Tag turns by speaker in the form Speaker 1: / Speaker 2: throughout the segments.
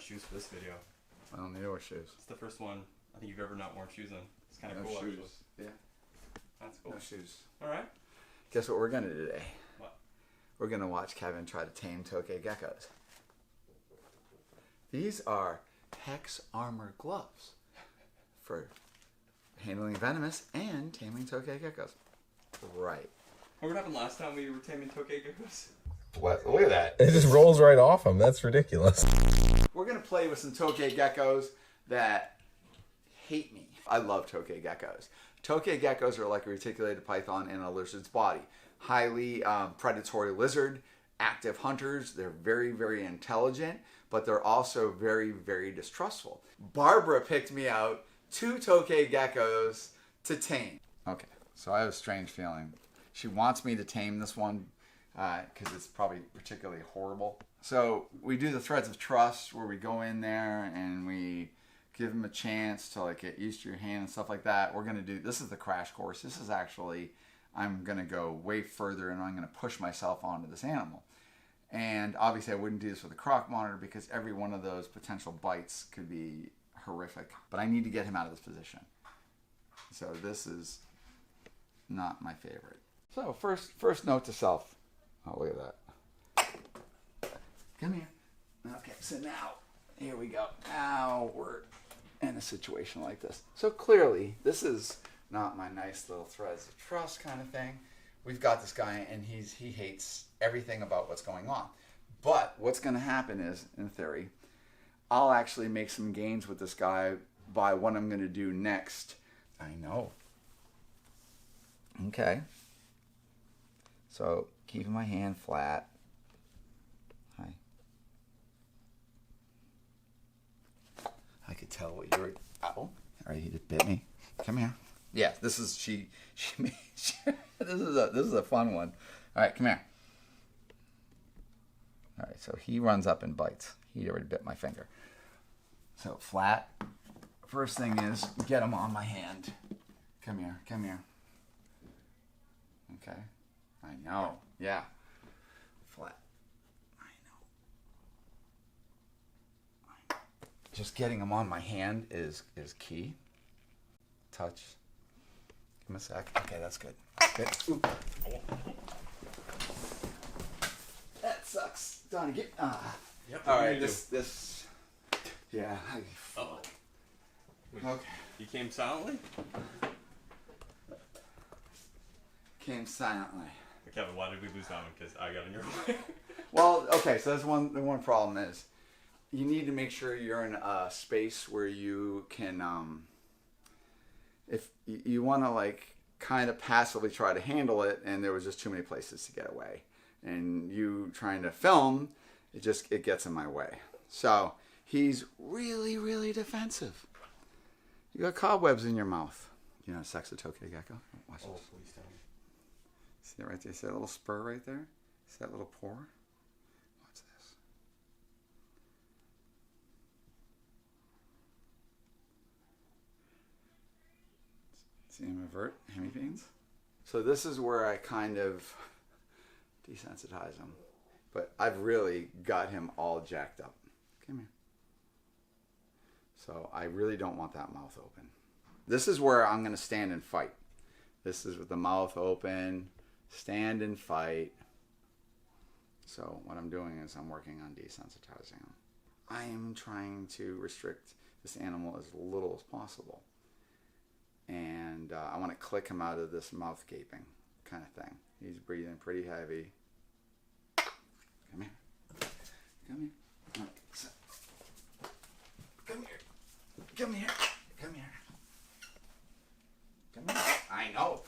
Speaker 1: shoes for this video.
Speaker 2: I don't need to wear shoes.
Speaker 1: It's the first one I think you've ever not worn shoes in. It's kind of
Speaker 2: No
Speaker 1: cool,
Speaker 2: shoes.
Speaker 1: actually.
Speaker 2: Yeah.
Speaker 1: That's cool.
Speaker 2: No shoes.
Speaker 1: All right.
Speaker 2: Guess what we're gonna do today?
Speaker 1: What?
Speaker 2: We're gonna watch Kevin try to tame Tokay Geckos. These are Hex Armor gloves for handling venomous and taming Tokay Geckos. Right.
Speaker 1: What happened last time we were taming Tokay Geckos?
Speaker 2: What? Look at that.
Speaker 3: It just rolls right off them. That's ridiculous.
Speaker 2: We're gonna play with some Tokay Geckos that hate me. I love Tokay Geckos. Tokay Geckos are like a reticulated python in a lizard's body. Highly predatory lizard, active hunters. They're very, very intelligent, but they're also very, very distrustful. Barbara picked me out 2 Tokay Geckos to tame. Okay, so I have a strange feeling. She wants me to tame this one because it's probably particularly horrible. So we do the threads of trust where we go in there and we give them a chance to like get used to your hand and stuff like that. We're going to do, this is the crash course. This is actually, I'm going to go way further and I'm going to push myself onto this animal. And obviously I wouldn't do this with a croc monitor because every one of those potential bites could be horrific. But I need to get him out of this position. So this is not my favorite. So first note to self. Oh, look at that. Come here. Okay, so now, here we go. Now we're in a situation like this. So clearly, this is not my nice little threads of trust kind of thing. We've got this guy, and he hates everything about what's going on. But what's going to happen is, in theory, I'll actually make some gains with this guy by what I'm going to do next. I know. Okay. So, keeping my hand flat. Hi. I could tell what you were. Ow! All right, he just bit me. Come here. Yeah, this is she made. This is a fun one. All right, come here. All right, so he runs up and bites. He already bit my finger. So flat. First thing is get him on my hand. Come here. Come here. Okay. I know. Yeah. Flat. I know. Just getting them on my hand is key. Touch. Give him a sec. Okay, that's good. Good. Oop. That sucks. Donnie, get.
Speaker 1: Yep.
Speaker 2: All right. This. Yeah.
Speaker 1: Uh-oh.
Speaker 2: Okay.
Speaker 1: You came silently?
Speaker 2: Came silently.
Speaker 1: Kevin, why did we lose that one? Because I got in your way.
Speaker 2: Well, okay, so that's the one problem is you need to make sure you're in a space where you can, if you want to like kind of passively try to handle it, and there was just too many places to get away, and you trying to film, it gets in my way. So he's really, really defensive. You got cobwebs in your mouth. You know, sex a Tokay Gecko. Watch this.
Speaker 1: Please tell me.
Speaker 2: See that right there? See that little spur right there? See that little pore? Watch this. See him avert hemipanes? So this is where I kind of desensitize him. But I've really got him all jacked up. Come here. So I really don't want that mouth open. This is where I'm going to stand and fight. This is with the mouth open. Stand and fight. So what I'm doing is I'm working on desensitizing him. I am trying to restrict this animal as little as possible. And I want to click him out of this mouth gaping kind of thing. He's breathing pretty heavy. Come here. Come here. Right, so. Come here. Come here. Come here. Come here. I know.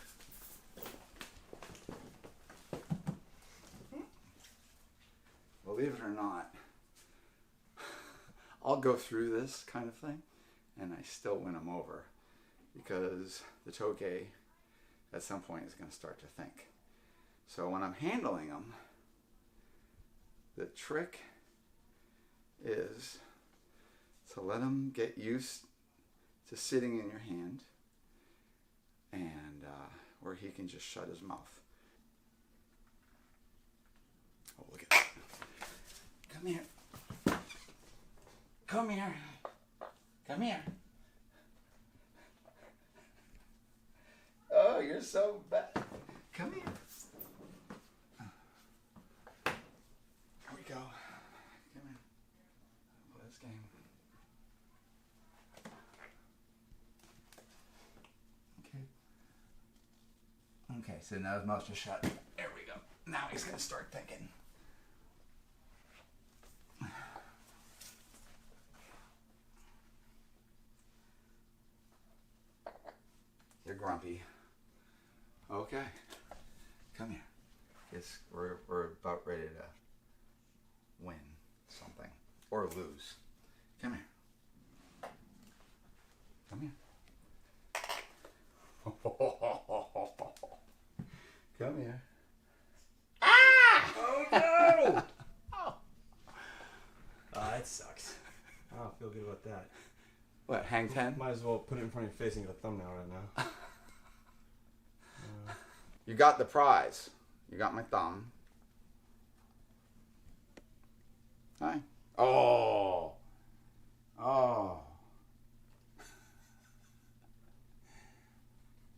Speaker 2: Believe it or not, I'll go through this kind of thing and I still win them over because the Tokay at some point is going to start to think. So when I'm handling them, the trick is to let them get used to sitting in your hand and where he can just shut his mouth. Oh, look at that. Come here. Come here. Come here. Oh, you're so bad. Come here. Here we go. Come here. Play this game. Okay. Okay, so now his mouth's just shut. There we go. Now he's going to start thinking. You're grumpy. Okay. Come here. Yes, we're about ready to win something. Or lose. Come here. Come here. Come here. Ah!
Speaker 1: Oh no! Oh, that sucks. I don't feel good about that.
Speaker 2: What, hang 10?
Speaker 1: Might as well put it in front of your face and get a thumbnail right now.
Speaker 2: You got the prize. You got my thumb. Hi. Oh. Oh.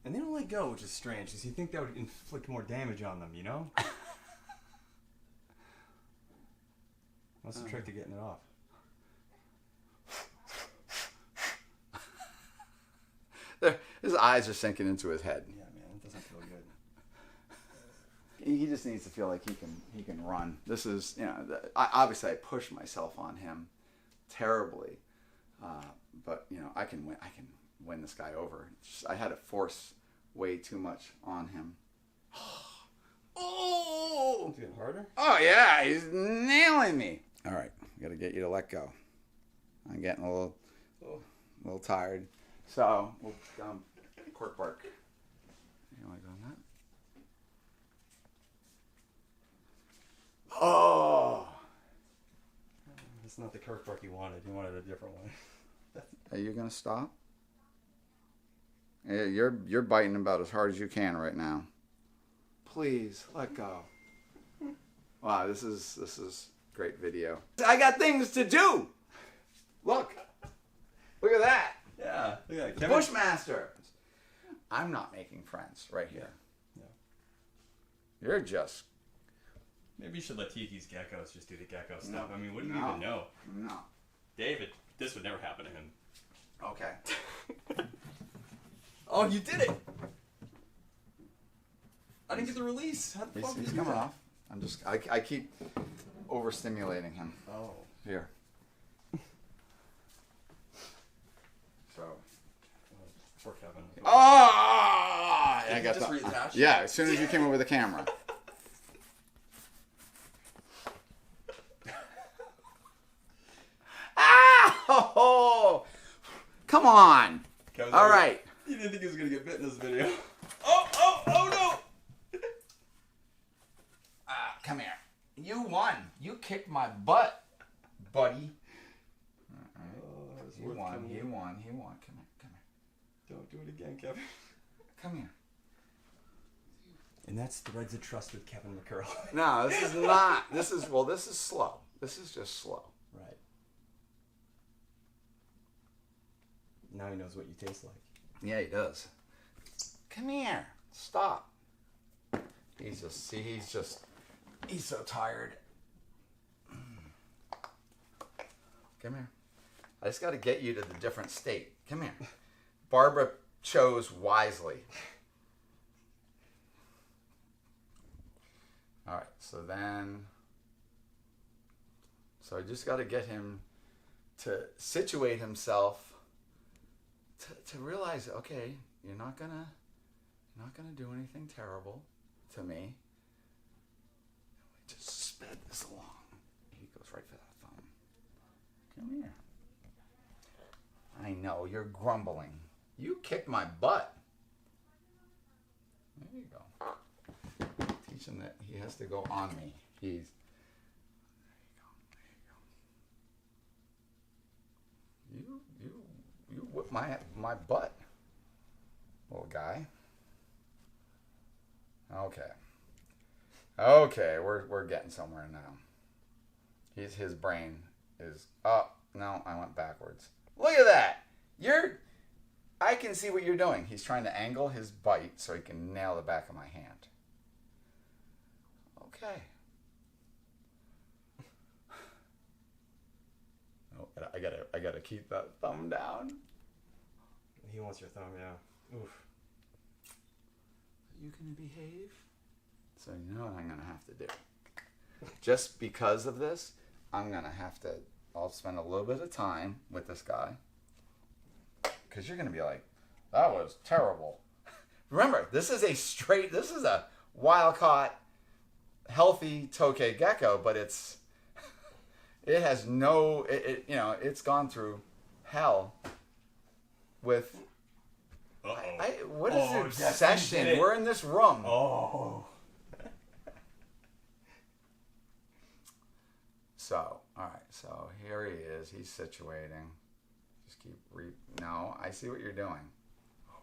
Speaker 1: And they don't let go, which is strange, because you think that would inflict more damage on them, you know? What's the trick to getting it off?
Speaker 2: His eyes are sinking into his head.
Speaker 1: Yeah, man, it doesn't feel good.
Speaker 2: He just needs to feel like he can run. This is, you know, obviously I pushed myself on him terribly, but you know I can win this guy over. I had to force way too much on him. Oh!
Speaker 1: It's getting harder?
Speaker 2: Oh yeah, he's nailing me. All right, got to get you to let go. I'm getting a little tired. So we'll cork bark. You want to go on that? Oh!
Speaker 1: That's not the cork bark you wanted. You wanted a different one.
Speaker 2: Are you gonna stop? Yeah, you're biting about as hard as you can right now. Please let go. Wow, this is great video. I got things to do. Look at that.
Speaker 1: Yeah, look at that.
Speaker 2: The Bushmaster. I'm not making friends right here.
Speaker 1: Yeah.
Speaker 2: You're just
Speaker 1: Maybe you should let Tiki's geckos just do the gecko stuff.
Speaker 2: No.
Speaker 1: I mean, wouldn't you
Speaker 2: No.
Speaker 1: even know?
Speaker 2: no.
Speaker 1: David, this would never happen to him.
Speaker 2: Okay.
Speaker 1: Oh, you did it! I didn't get the release. How the fuck did
Speaker 2: He's
Speaker 1: you do
Speaker 2: coming
Speaker 1: that?
Speaker 2: off. I keep overstimulating him.
Speaker 1: Oh.
Speaker 2: Here. So.
Speaker 1: Poor Kevin.
Speaker 2: Oh! I
Speaker 1: Did you
Speaker 2: got
Speaker 1: just reattach?
Speaker 2: Yeah, as soon as you came over the camera. Oh! Come on.
Speaker 1: Kevin's
Speaker 2: All
Speaker 1: like,
Speaker 2: right.
Speaker 1: You didn't think he was going to get bit in this video. Oh no!
Speaker 2: Come here. You won. You kicked my butt, buddy.
Speaker 1: It's
Speaker 2: You
Speaker 1: worth
Speaker 2: won.
Speaker 1: coming
Speaker 2: He
Speaker 1: in.
Speaker 2: won. He won. Come here.
Speaker 1: Don't do it again, Kevin.
Speaker 2: Come here.
Speaker 1: And that's Threads of Trust with Kevin McCurley.
Speaker 2: No, this is not. This is slow. This is just slow.
Speaker 1: Right. Now he knows what you taste like.
Speaker 2: Yeah, he does. Come here. Stop. He's so tired. Come here. I just got to get you to the different state. Come here. Barbara chose wisely. All right, so I just got to get him to situate himself to realize, okay, you're not gonna do anything terrible to me. Just sped this along. He goes right for that thumb. Come here. I know you're grumbling. You kicked my butt. There you go. Teach him that he has to go on me. There you go. You whipped my butt, little guy. Okay, we're getting somewhere now. His brain is up. No, I went backwards. Look at that. I can see what you're doing. He's trying to angle his bite so he can nail the back of my hand. Okay. Oh, I gotta keep that thumb down.
Speaker 1: He wants your thumb, yeah. Oof.
Speaker 2: You can behave. So you know what I'm gonna have to do. Just because of this, I'll spend a little bit of time with this guy. Because you're gonna be like, that was terrible. Remember, this is a wild-caught, healthy Tokay gecko, but it's gone through hell with. What is the obsession? We're in this room.
Speaker 1: Oh.
Speaker 2: So, all right. So here he is. He's situating. Just keep No, I see what you're doing. Oh,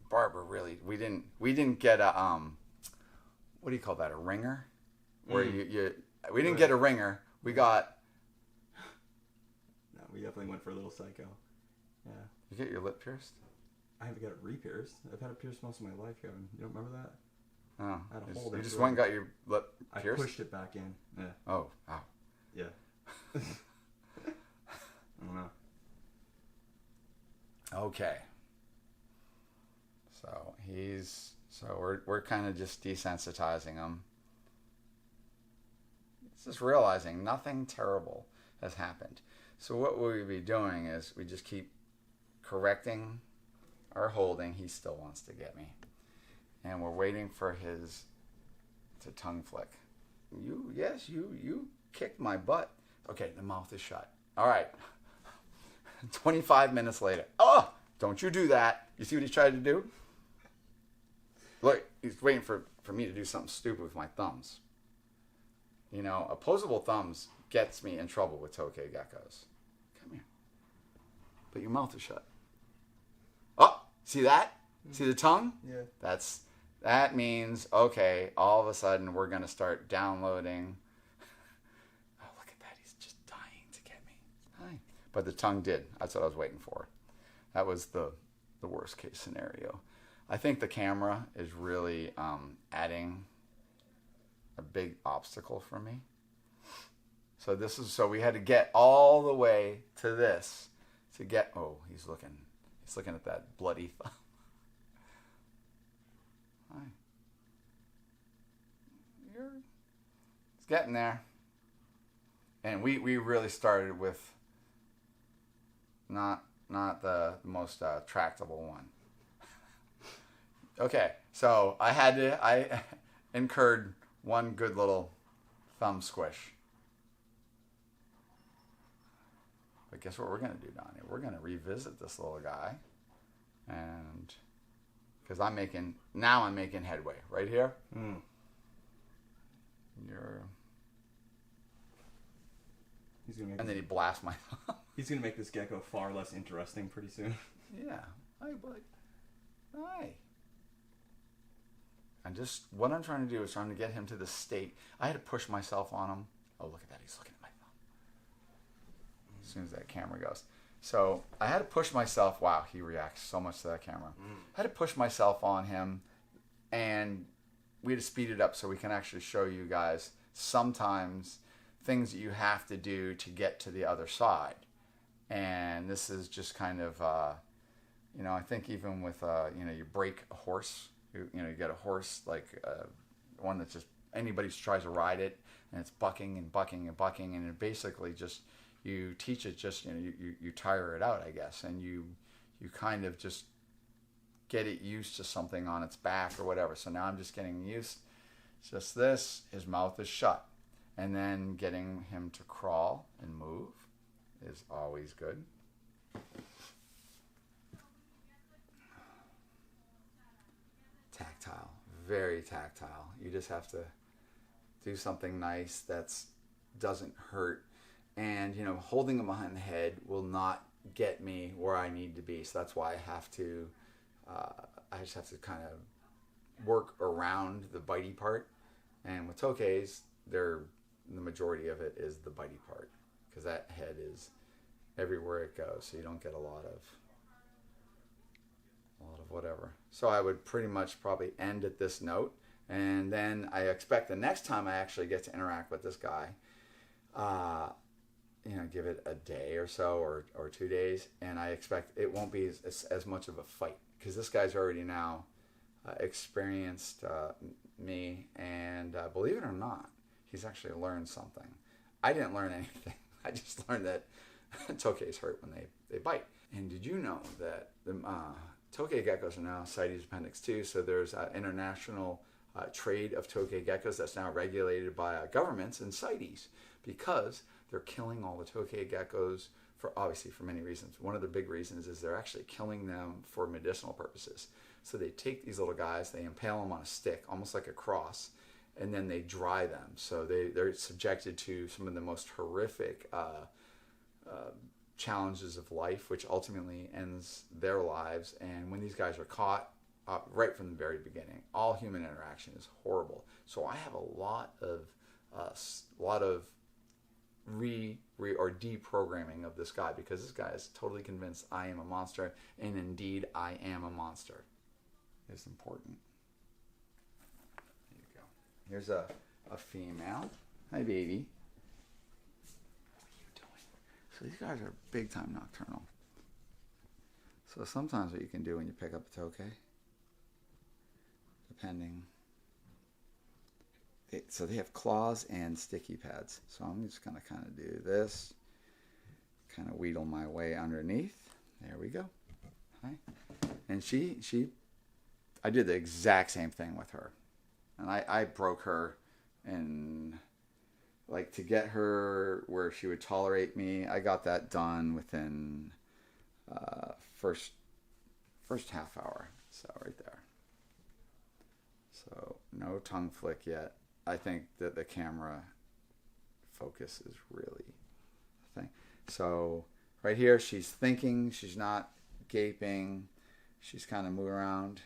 Speaker 2: Barbara really. We didn't get a what do you call that? A ringer? Where we didn't get a ringer. We got.
Speaker 1: No, we definitely went for a little psycho. Yeah.
Speaker 2: You get your lip pierced?
Speaker 1: I haven't got it re-pierced. I've had it pierced most of my life, Kevin. You don't remember that?
Speaker 2: Oh.
Speaker 1: I had a hole there.
Speaker 2: You just went and got your lip pierced?
Speaker 1: I pushed it back in. Yeah.
Speaker 2: Oh, wow.
Speaker 1: Yeah. I don't know.
Speaker 2: Okay. So we're kind of just desensitizing him. It's just realizing nothing terrible has happened. So what we'll be doing is we just keep correcting our holding. He still wants to get me. And we're waiting for his to tongue flick. You kicked my butt. Okay, the mouth is shut. All right. 25 minutes later. Oh, don't you do that. You see what he tried to do? Look, he's waiting for me to do something stupid with my thumbs. You know, opposable thumbs gets me in trouble with Tokay geckos. Come here. But your mouth is shut. Oh, see that? See the tongue?
Speaker 1: Yeah.
Speaker 2: That means, okay, all of a sudden we're going to start downloading. Oh, look at that. He's just dying to get me. Dying. But the tongue did. That's what I was waiting for. That was the worst case scenario. I think the camera is really adding a big obstacle for me. So we had to get all the way to this to get. Oh, he's looking at that bloody thumb. Hi. It's getting there. And we really started with not the most tractable one. Okay, so I incurred one good little thumb squish. But guess what we're going to do, Donnie? We're going to revisit this little guy. And because I'm making headway right here.
Speaker 1: Mm.
Speaker 2: And then he blasts my thumb.
Speaker 1: He's going to make this gecko far less interesting pretty soon.
Speaker 2: Yeah. Hi, bud. Hi. And just what I'm trying to do is trying to get him to the state. I had to push myself on him. Oh, look at that. He's looking at my thumb. As soon as that camera goes. So I had to push myself. Wow, he reacts so much to that camera. I had to push myself on him, and we had to speed it up so we can actually show you guys sometimes things that you have to do to get to the other side. And this is just kind of, I think even with, you break a horse. You get a horse like one that's just anybody tries to ride it, and it's bucking and bucking and bucking, and it basically just you teach it just you tire it out, I guess, and you kind of just get it used to something on its back or whatever. So now I'm just getting used. Just this, his mouth is shut, and then getting him to crawl and move is always good. Tactile, very tactile. You just have to do something nice that doesn't hurt, and holding him behind the head will not get me where I need to be. So that's why I just have to kind of work around the bitey part. And with Tokays, they're the majority of it is the bitey part, because that head is everywhere it goes, so you don't get a lot of whatever. So I would pretty much probably end at this note, and then I expect the next time I actually get to interact with this guy, give it a day or so, or 2 days, and I expect it won't be as much of a fight, because this guy's already now experienced me, and believe it or not, he's actually learned something. I didn't learn anything. I just learned that Tokays hurt when they bite. And did you know that the Tokay geckos are now CITES Appendix 2, so there's international trade of Tokay geckos that's now regulated by governments and CITES, because they're killing all the Tokay geckos for many reasons. One of the big reasons is they're actually killing them for medicinal purposes. So they take these little guys, they impale them on a stick, almost like a cross, and then they dry them. So they're subjected to some of the most horrific challenges of life, which ultimately ends their lives. And when these guys are caught, right from the very beginning, all human interaction is horrible. So I have a lot of deprogramming of this guy, because this guy is totally convinced I am a monster, and indeed I am a monster. It's important. There you go. Here's a female. Hi, baby. What are you doing? So these guys are big time nocturnal. So sometimes what you can do when you pick up a Tokay, depending. So they have claws and sticky pads. So I'm just going to kind of do this, kind of wheedle my way underneath. There we go. Hi. And I did the exact same thing with her. And I broke her, and like to get her where she would tolerate me, I got that done within first half hour. So right there. So no tongue flick yet. I think that the camera focus is really the thing. So right here, she's thinking, she's not gaping, she's kind of moving around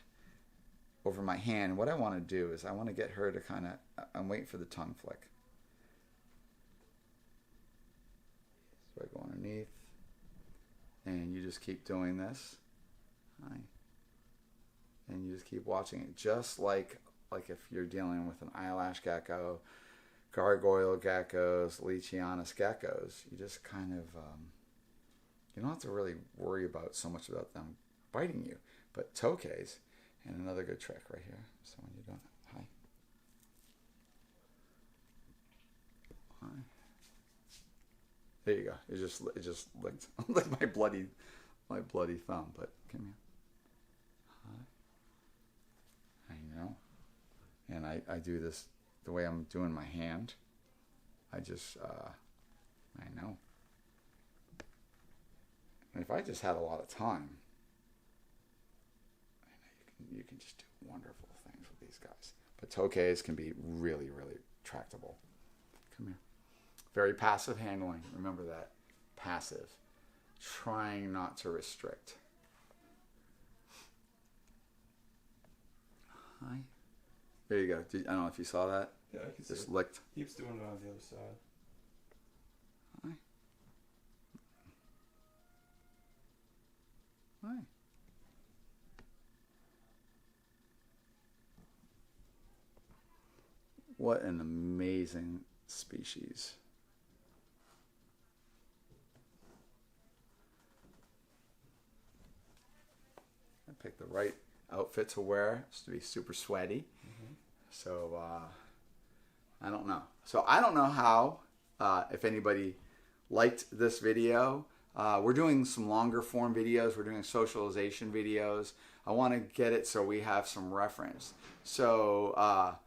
Speaker 2: over my hand. And what I want to do is I want to get her to kind of, I'm waiting for the tongue flick. So I go underneath, and you just keep doing this. Hi. And you just keep watching it, just like if you're dealing with an eyelash gecko, gargoyle geckos, leachianus geckos. You just kind of, you don't have to really worry about so much about them biting you. But Tokays, and another good trick right here. So when you're done, hi. Hi. There you go. It just licked like my bloody thumb. But come here. Hi. I know. And I do this the way I'm doing my hand. I know. And if I just had a lot of time, you can just do wonderful things with these guys. But Tokays can be really, really tractable. Come here. Very passive handling. Remember that. Passive. Trying not to restrict. Hi. There you go. I don't know if you saw that.
Speaker 1: Yeah, I can see
Speaker 2: Just
Speaker 1: it.
Speaker 2: licked.
Speaker 1: Keeps doing it on the other side.
Speaker 2: Hi. Hi. What an amazing species. I picked the right outfit to wear. It's to be super sweaty. Mm-hmm. So I don't know. So I don't know how, if anybody liked this video. We're doing some longer form videos. We're doing socialization videos. I want to get it so we have some reference. So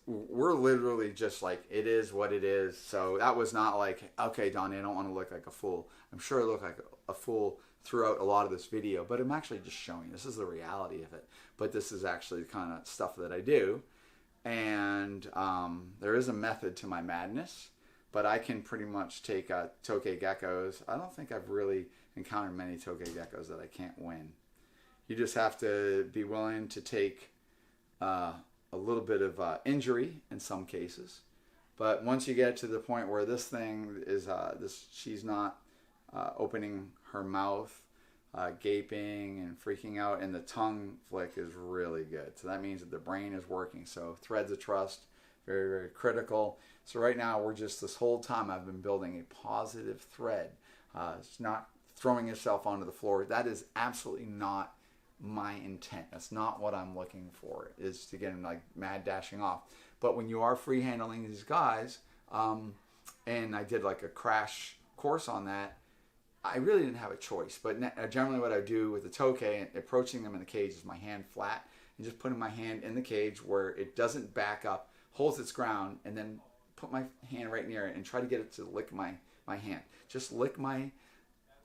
Speaker 2: we're literally just like, it is what it is. So that was not like, okay, Donny, I don't want to look like a fool. I'm sure I look like a fool throughout a lot of this video, but I'm actually just showing this is the reality of it. But this is actually the kind of stuff that I do. And there is a method to my madness, but I can pretty much take Tokay geckos. I don't think I've really encountered many Tokay geckos that I can't win. You just have to be willing to take a little bit of injury in some cases, But once you get to the point where this thing is, she's not opening her mouth, gaping and freaking out, and the tongue flick is really good. So that means that the brain is working. So threads of trust, very, very critical. So right now we're just, this whole time I've been building a positive thread. It's not throwing yourself onto the floor. That is absolutely not my intent. That's not what I'm looking for, is to get him like mad dashing off. But when you are free handling these guys, and I did like a crash course on that, I really didn't have a choice. But generally what I do with the Tokay, approaching them in the cage, is my hand flat and just putting my hand in the cage where it doesn't back up, holds its ground, and then put my hand right near it and try to get it to lick my hand. Just lick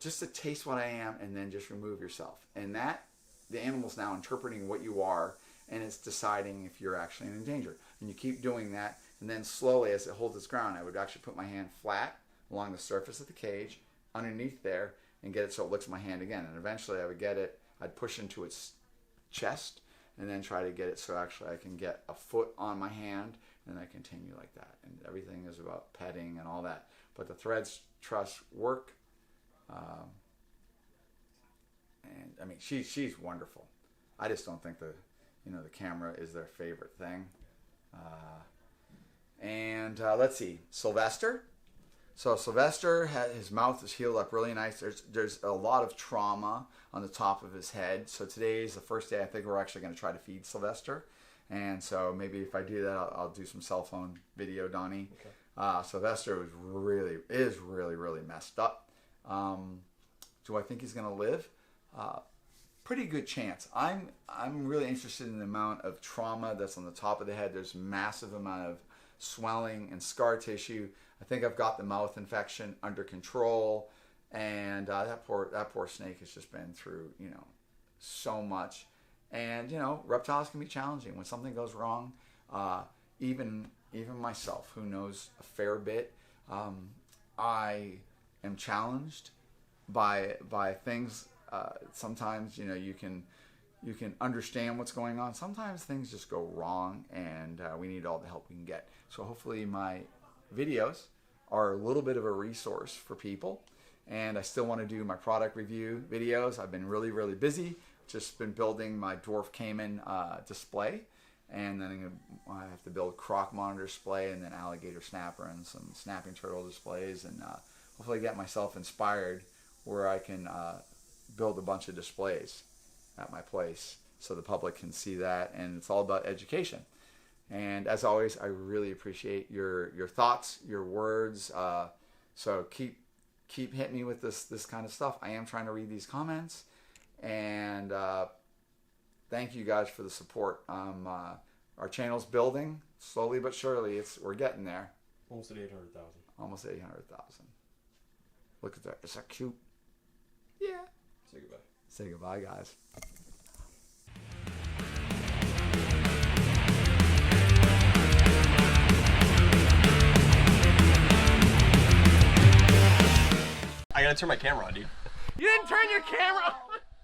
Speaker 2: just to taste what I am, and then just remove yourself. And that, the animal's now interpreting what you are, and it's deciding if you're actually in danger. And you keep doing that, and then slowly, as it holds its ground, I would actually put my hand flat along the surface of the cage, underneath there, and get it so it licks my hand again. And eventually I would get it, I'd push into its chest, and then try to get it so actually I can get a foot on my hand, and I continue like that. And everything is about petting and all that. But the threads trust work. And I mean, she's wonderful. I just don't think the camera is their favorite thing. Let's see, Sylvester. So Sylvester, his mouth is healed up really nice. There's a lot of trauma on the top of his head. So today is the first day I think we're actually going to try to feed Sylvester. And so maybe if I do that, I'll do some cell phone video, Donnie. Okay. Sylvester is really messed up. Do I think he's going to live? Pretty good chance. I'm really interested in the amount of trauma that's on the top of the head. There's massive amount of swelling and scar tissue. I think I've got the mouth infection under control, and that poor snake has just been through so much. And reptiles can be challenging when something goes wrong. Even myself, who knows a fair bit, I am challenged by things. Sometimes you can understand what's going on. Sometimes things just go wrong, and we need all the help we can get. So hopefully my videos are a little bit of a resource for people. And I still want to do my product review videos. I've been really busy. Just been building my dwarf caiman display, and then I have to build croc monitor display, and then alligator snapper and some snapping turtle displays, and hopefully get myself inspired where I can build a bunch of displays at my place so the public can see that. And it's all about education. And as always, I really appreciate your thoughts, your words. So keep hitting me with this kind of stuff. I am trying to read these comments, and thank you guys for the support. Our channel's building slowly but surely. We're getting there.
Speaker 1: Almost at 800,000.
Speaker 2: Almost 800,000. Look at that. Is that cute? Yeah.
Speaker 1: Say goodbye.
Speaker 2: Say goodbye, guys.
Speaker 1: I gotta turn my camera on, dude.
Speaker 4: You didn't turn your camera on!